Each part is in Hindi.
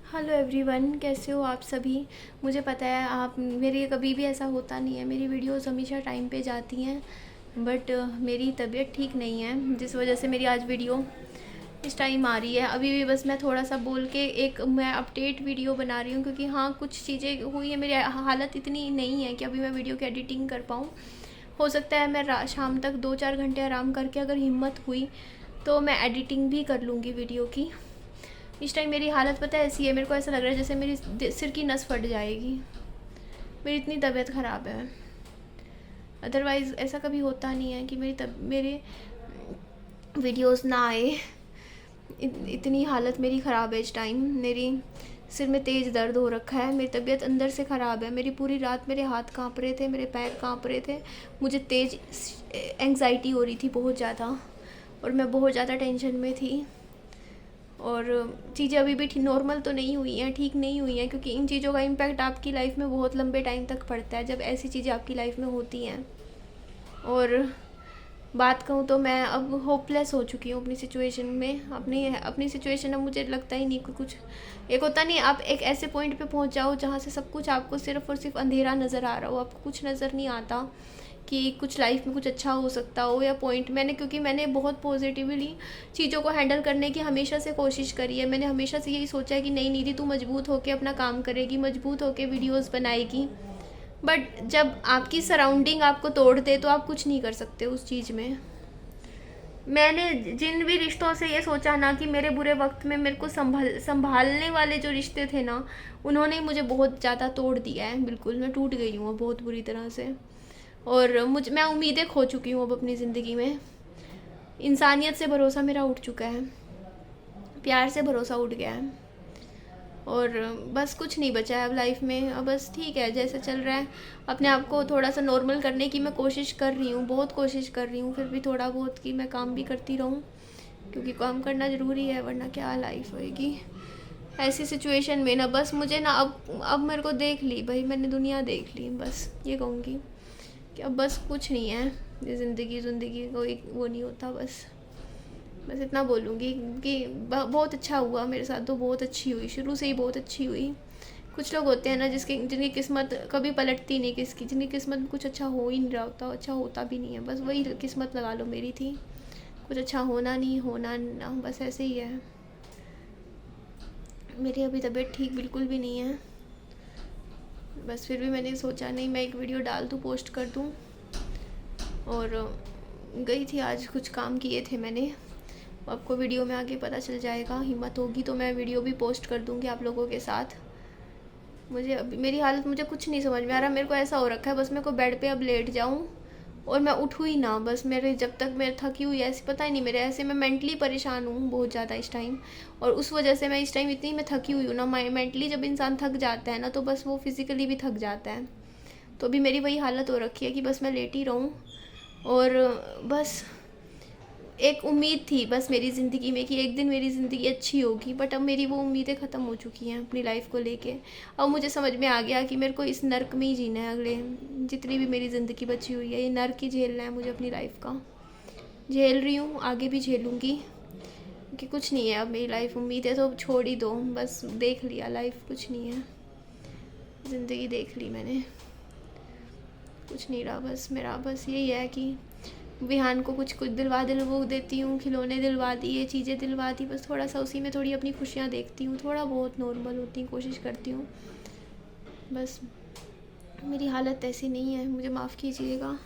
हेलो एवरीवन, कैसे हो आप सभी। मुझे पता है आप मेरे कभी भी ऐसा होता नहीं है, मेरी वीडियोस हमेशा टाइम पे जाती हैं। बट मेरी तबीयत ठीक नहीं है, जिस वजह से मेरी आज वीडियो इस टाइम आ रही है। अभी भी बस मैं थोड़ा सा बोल के एक मैं अपडेट वीडियो बना रही हूँ, क्योंकि हाँ कुछ चीज़ें हुई है, मेरी हालत इतनी नहीं है कि अभी मैं वीडियो की एडिटिंग कर पाऊँ। हो सकता है मैं शाम तक 2-4 घंटे आराम करके अगर हिम्मत हुई तो मैं एडिटिंग भी कर लूँगी वीडियो की। इस टाइम मेरी हालत पता है ऐसी है, मेरे को ऐसा लग रहा है जैसे मेरी सिर की नस फट जाएगी। मेरी इतनी तबीयत ख़राब है। अदरवाइज़ ऐसा कभी होता नहीं है कि मेरे वीडियोस ना आए। इतनी हालत मेरी ख़राब है इस टाइम। मेरी सिर में तेज़ दर्द हो रखा है, मेरी तबीयत अंदर से ख़राब है। मेरी पूरी रात मेरे हाथ काँप रहे थे, मेरे पैर काँप रहे थे। मुझे तेज़ एंग्जाइटी हो रही थी बहुत ज़्यादा, और मैं बहुत ज़्यादा टेंशन में थी। और चीज़ें अभी भी नॉर्मल तो नहीं हुई हैं, ठीक नहीं हुई हैं, क्योंकि इन चीज़ों का इम्पैक्ट आपकी लाइफ में बहुत लंबे टाइम तक पड़ता है जब ऐसी चीज़ें आपकी लाइफ में होती हैं। और बात कहूँ तो मैं अब होपलेस हो चुकी हूँ अपनी सिचुएशन में। अपनी सिचुएशन अब मुझे लगता ही नहीं कि कुछ एक होता नहीं, आप एक ऐसे पॉइंट पे पहुँच जाओ जहाँ से सब कुछ आपको सिर्फ़ और सिर्फ अंधेरा नज़र आ रहा हो, आपको कुछ नज़र नहीं आता कि कुछ लाइफ में कुछ अच्छा हो सकता हो या पॉइंट। क्योंकि मैंने बहुत पॉजिटिवली चीज़ों को हैंडल करने की हमेशा से कोशिश करी है। मैंने हमेशा से यही सोचा है कि नहीं निधि, तू मजबूत होकर अपना काम करेगी, मजबूत होकर वीडियोस बनाएगी। बट जब आपकी सराउंडिंग आपको तोड़ दे तो आप कुछ नहीं कर सकते उस चीज़ में। मैंने जिन भी रिश्तों से ये सोचा ना कि मेरे बुरे वक्त में मेरे को संभालने वाले जो रिश्ते थे ना, उन्होंने मुझे बहुत ज़्यादा तोड़ दिया है। बिल्कुल मैं टूट गई हूँ बहुत बुरी तरह से। और मैं उम्मीदें खो चुकी हूँ अब अपनी ज़िंदगी में। इंसानियत से भरोसा मेरा उठ चुका है, प्यार से भरोसा उठ गया है, और बस कुछ नहीं बचा है अब लाइफ में। अब बस ठीक है जैसे चल रहा है। अपने आप को थोड़ा सा नॉर्मल करने की मैं कोशिश कर रही हूँ, बहुत कोशिश कर रही हूँ। फिर भी थोड़ा बहुत कि मैं काम भी करती रहूँ, क्योंकि काम करना ज़रूरी है, वरना क्या लाइफ होएगी ऐसी सिचुएशन में ना। बस मुझे ना अब मेरे को देख ली भाई, मैंने दुनिया देख ली, बस ये कहूँगी कि अब बस कुछ नहीं है। ये ज़िंदगी कोई वो नहीं होता। बस बस इतना बोलूँगी कि बहुत अच्छा हुआ मेरे साथ, तो बहुत अच्छी हुई, शुरू से ही बहुत अच्छी हुई। कुछ लोग होते हैं ना जिनकी किस्मत कभी पलटती नहीं, जिनकी किस्मत में कुछ अच्छा हो ही नहीं रहा होता, अच्छा होता भी नहीं है। बस वही किस्मत लगा लो मेरी थी, कुछ अच्छा होना नहीं होना ना, बस ऐसे ही है। मेरी अभी तबीयत ठीक बिल्कुल भी नहीं है। बस फिर भी मैंने सोचा नहीं, मैं एक वीडियो डाल दूँ, पोस्ट कर दूँ। और गई थी आज, कुछ काम किए थे मैंने, आपको वीडियो में आगे पता चल जाएगा। हिम्मत होगी तो मैं वीडियो भी पोस्ट कर दूँगी आप लोगों के साथ। मुझे अभी मेरी हालत, मुझे कुछ नहीं समझ में आ रहा। मेरे को ऐसा हो रखा है बस मेरे को बेड पे अब लेट जाऊँ और मैं उठूँ ही ना। बस मेरे जब तक मैं थकी हुई ऐसी, पता ही नहीं, मेरे ऐसे मैं मेंटली परेशान हूँ बहुत ज़्यादा इस टाइम। और उस वजह से मैं इस टाइम इतनी मैं थकी हुई हूँ ना। मेंटली जब इंसान थक जाता है ना, तो बस वो फिज़िकली भी थक जाता है। तो अभी मेरी वही हालत हो रखी है कि बस मैं लेटी रहूँ। और बस एक उम्मीद थी बस मेरी ज़िंदगी में कि एक दिन मेरी ज़िंदगी अच्छी होगी, बट अब मेरी वो उम्मीदें ख़त्म हो चुकी हैं अपनी लाइफ को लेके। अब मुझे समझ में आ गया कि मेरे को इस नर्क में ही जीना है। अगले जितनी भी मेरी ज़िंदगी बची हुई है, ये नर्क ही झेलना है मुझे अपनी लाइफ का। झेल रही हूँ, आगे भी झेलूँगी, कि कुछ नहीं है अब मेरी लाइफ। उम्मीद है तो छोड़ ही दो, बस देख लिया लाइफ, कुछ नहीं है, ज़िंदगी देख ली मैंने, कुछ नहीं रहा। बस मेरा बस यही है कि विहान को कुछ कुछ दिलवा देती हूँ, खिलौने दिलवा दी, ये चीज़ें दिलवा दी, बस थोड़ा सा उसी में थोड़ी अपनी खुशियाँ देखती हूँ, थोड़ा बहुत नॉर्मल होती कोशिश करती हूँ। बस मेरी हालत ऐसी नहीं है, मुझे माफ़ कीजिएगा।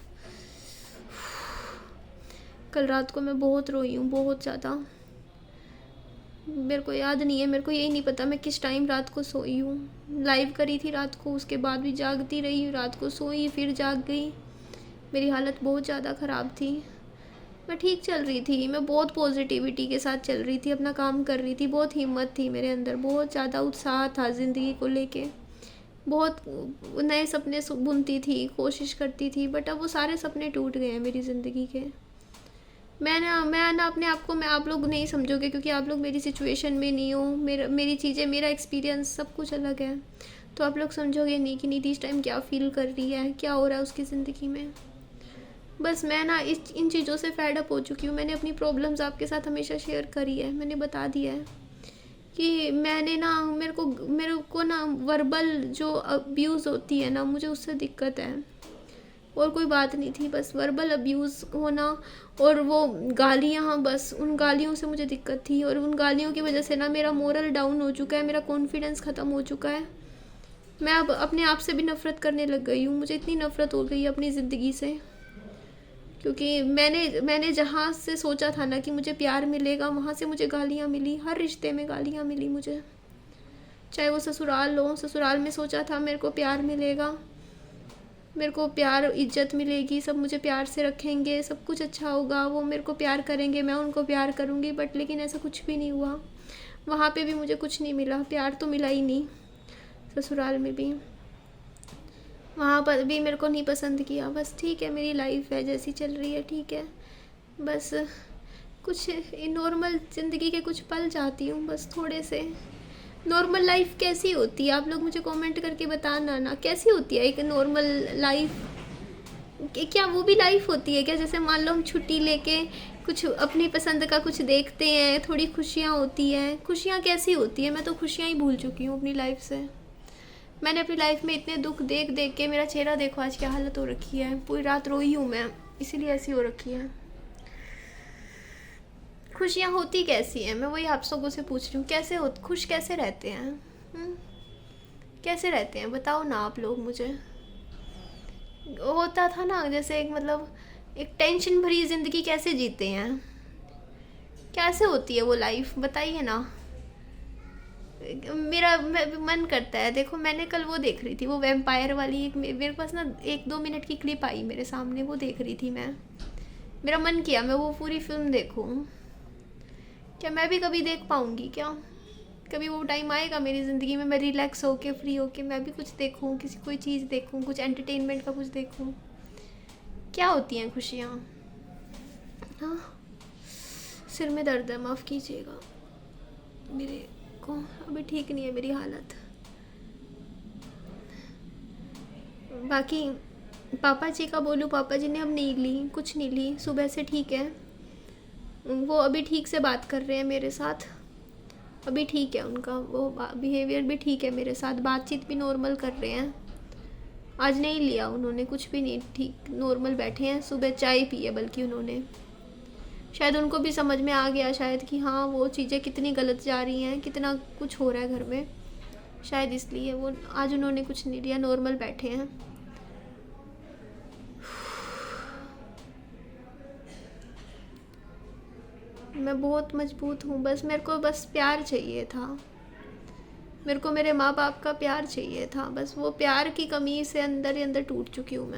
कल रात को मैं बहुत रोई हूँ, बहुत ज़्यादा। मेरे को याद नहीं है, मेरे को यही नहीं पता मैं किस टाइम रात को सोई हूँ। लाइव करी थी रात को, उसके बाद भी जागती रही, रात को सोई फिर जाग गई। मेरी हालत बहुत ज़्यादा ख़राब थी। मैं ठीक चल रही थी, मैं बहुत पॉजिटिविटी के साथ चल रही थी, अपना काम कर रही थी, बहुत हिम्मत थी मेरे अंदर, बहुत ज़्यादा उत्साह था ज़िंदगी को लेके, बहुत नए सपने बुनती थी, कोशिश करती थी। बट अब वो सारे सपने टूट गए हैं मेरी ज़िंदगी के। मैं ना अपने आप को, मैं आप लोग नहीं समझोगे क्योंकि आप लोग मेरी सिचुएशन में नहीं हो। मेरी चीज़ें, मेरा एक्सपीरियंस सब कुछ अलग है, तो आप लोग समझोगे नहीं कि निधि इस टाइम क्या फ़ील कर रही है, क्या हो रहा है उसकी ज़िंदगी में। बस मैं ना इन चीज़ों से फेड अप हो चुकी हूँ। मैंने अपनी प्रॉब्लम्स आपके साथ हमेशा शेयर करी है, मैंने बता दिया है कि मैंने ना मेरे को ना वर्बल जो अब्यूज़ होती है ना, मुझे उससे दिक्कत है। और कोई बात नहीं थी, बस वर्बल अब्यूज़ होना और वो गालियाँ, बस उन गालियों से मुझे दिक्कत थी। और उन गालियों की वजह से ना मेरा मोरल डाउन हो चुका है, मेरा कॉन्फिडेंस ख़त्म हो चुका है। मैं अब अपने आप से भी नफ़रत करने लग गई हूँ। मुझे इतनी नफ़रत हो गई है अपनी ज़िंदगी से, क्योंकि मैंने जहाँ से सोचा था ना कि मुझे प्यार मिलेगा, वहाँ से मुझे गालियाँ मिली। हर रिश्ते में गालियाँ मिली मुझे, चाहे वो ससुराल हो। ससुराल में सोचा था मेरे को प्यार मिलेगा, मेरे को प्यार इज्जत मिलेगी, सब मुझे प्यार से रखेंगे, सब कुछ अच्छा होगा, वो मेरे को प्यार करेंगे, मैं उनको प्यार करूँगी। बट लेकिन ऐसा कुछ भी नहीं हुआ। वहाँ पे भी मुझे कुछ नहीं मिला, प्यार तो मिला ही नहीं। ससुराल में भी, वहाँ पर भी मेरे को नहीं पसंद किया। बस ठीक है, मेरी लाइफ है जैसी चल रही है, ठीक है। बस कुछ नॉर्मल ज़िंदगी के कुछ पल चाहती हूँ, बस थोड़े से। नॉर्मल लाइफ कैसी होती है, आप लोग मुझे कमेंट करके बताना ना, कैसी होती है एक नॉर्मल लाइफ? क्या वो भी लाइफ होती है क्या? जैसे मान लो हम छुट्टी लेके कुछ अपनी पसंद का कुछ देखते हैं, थोड़ी खुशियाँ होती हैं। खुशियाँ कैसी होती है? मैं तो खुशियाँ ही भूल चुकी हूँ अपनी लाइफ से। मैंने अपनी लाइफ में इतने दुख देख देख के, मेरा चेहरा देखो आज क्या हालत हो रखी है। पूरी रात रोई हूँ मैं, इसीलिए ऐसी हो रखी है। खुशियाँ होती कैसी हैं? मैं वही आप सबों से पूछ रही हूँ, कैसे हो खुश कैसे रहते हैं? कैसे रहते हैं बताओ ना आप लोग मुझे। होता था ना जैसे एक मतलब एक टेंशन भरी ज़िंदगी कैसे जीते हैं, कैसे होती है वो लाइफ, बताइए ना। मेरा मन करता है, देखो मैंने कल वो देख रही थी, वो वैम्पायर वाली एक, मेरे पास ना 1-2 मिनट की क्लिप आई मेरे सामने, वो देख रही थी मैं। मेरा मन किया मैं वो पूरी फिल्म देखूं। क्या मैं भी कभी देख पाऊंगी क्या? कभी वो टाइम आएगा मेरी ज़िंदगी में, मैं रिलैक्स होके फ्री होके मैं भी कुछ देखूं, किसी कोई चीज़ देखूं, कुछ एंटरटेनमेंट का कुछ देखूं। क्या होती हैं खुशियाँ? हाँ, सिर में दर्द है, माफ़ कीजिएगा मेरे को, अभी ठीक नहीं है मेरी हालत। बाकी पापा जी का बोलूँ, पापा जी ने अब नहीं ली, कुछ नहीं ली, सुबह से ठीक है। वो अभी ठीक से बात कर रहे हैं मेरे साथ, अभी ठीक है उनका वो बिहेवियर भी ठीक है मेरे साथ, बातचीत भी नॉर्मल कर रहे हैं। आज नहीं लिया उन्होंने कुछ भी नहीं, ठीक नॉर्मल बैठे हैं। सुबह चाय पी है बल्कि उन्होंने, शायद उनको भी समझ में आ गया शायद कि हाँ वो चीज़ें कितनी गलत जा रही हैं, कितना कुछ हो रहा है घर में, शायद इसलिए वो आज उन्होंने कुछ नहीं लिया, नॉर्मल बैठे हैं। मैं बहुत मजबूत हूँ, बस मेरे को बस प्यार चाहिए था, मेरे को मेरे माँ बाप का प्यार चाहिए था। बस वो प्यार की कमी से अंदर ही अंदर टूट चुकी हूँ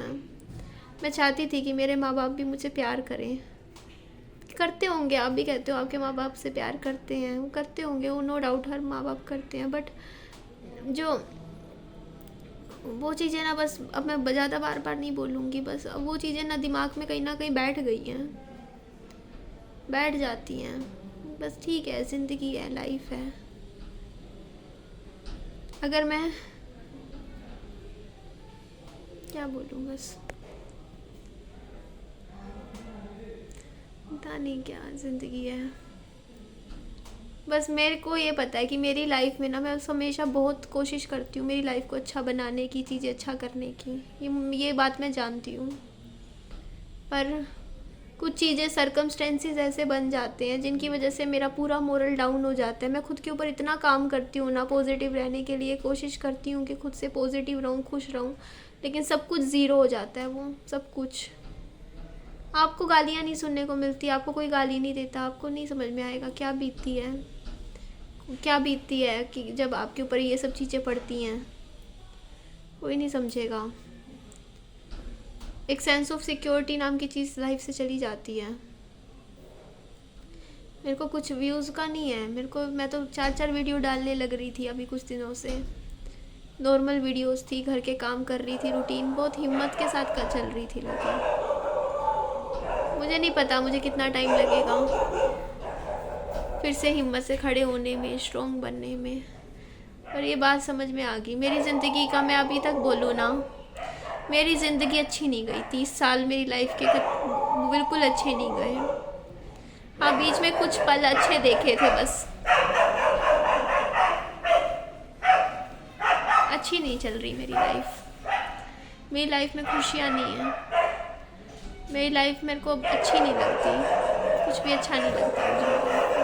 मैं चाहती थी कि मेरे माँ बाप भी मुझे प्यार करें, करते होंगे, आप भी कहते हो आपके माँ बाप से प्यार करते हैं, वो करते होंगे, वो नो डाउट हर माँ बाप करते हैं। बट जो वो चीज़ें ना, बस अब मैं ज़्यादा बार बार नहीं बोलूँगी, बस अब वो चीज़ें ना दिमाग में कहीं ना कहीं बैठ गई हैं, बैठ जाती हैं। बस ठीक है, ज़िंदगी है, लाइफ है। अगर मैं क्या बोलूँ, बस पता नहीं क्या ज़िंदगी है। बस मेरे को ये पता है कि मेरी लाइफ में ना मैं हमेशा बहुत कोशिश करती हूँ मेरी लाइफ को अच्छा बनाने की, चीज़ें अच्छा करने की, ये बात मैं जानती हूँ। पर कुछ चीज़ें सर्कमस्टेंसेस ऐसे बन जाते हैं जिनकी वजह से मेरा पूरा मोरल डाउन हो जाता है। मैं खुद के ऊपर इतना काम करती हूँ ना, पॉजिटिव रहने के लिए कोशिश करती हूँ कि खुद से पॉजिटिव रहूँ, खुश रहूँ, लेकिन सब कुछ ज़ीरो हो जाता है, वो सब कुछ। आपको गालियाँ नहीं सुनने को मिलती, आपको कोई गाली नहीं देता, आपको नहीं समझ में आएगा क्या बीतती है कि जब आपके ऊपर ये सब चीज़ें पड़ती हैं, कोई नहीं समझेगा। एक सेंस ऑफ सिक्योरिटी नाम की चीज़ लाइफ से चली जाती है। मेरे को कुछ व्यूज़ का नहीं है, मैं तो 4-4 वीडियो डालने लग रही थी अभी कुछ दिनों से। नॉर्मल वीडियोस थी, घर के काम कर रही थी, रूटीन बहुत हिम्मत के साथ चल रही थी, लेकिन मुझे नहीं पता मुझे कितना टाइम लगेगा फिर से हिम्मत से खड़े होने में, स्ट्रॉन्ग बनने में। पर ये बात समझ में आ गई, मेरी ज़िंदगी का मैं अभी तक बोलूँ ना, मेरी ज़िंदगी अच्छी नहीं गई। 30 साल मेरी लाइफ के बिल्कुल अच्छे नहीं गए। हाँ, बीच में कुछ पल अच्छे देखे थे बस, अच्छी नहीं चल रही मेरी लाइफ में खुशियाँ नहीं हैं। मेरी लाइफ मेरे को अच्छी नहीं लगती, कुछ भी अच्छा नहीं लगता मुझे।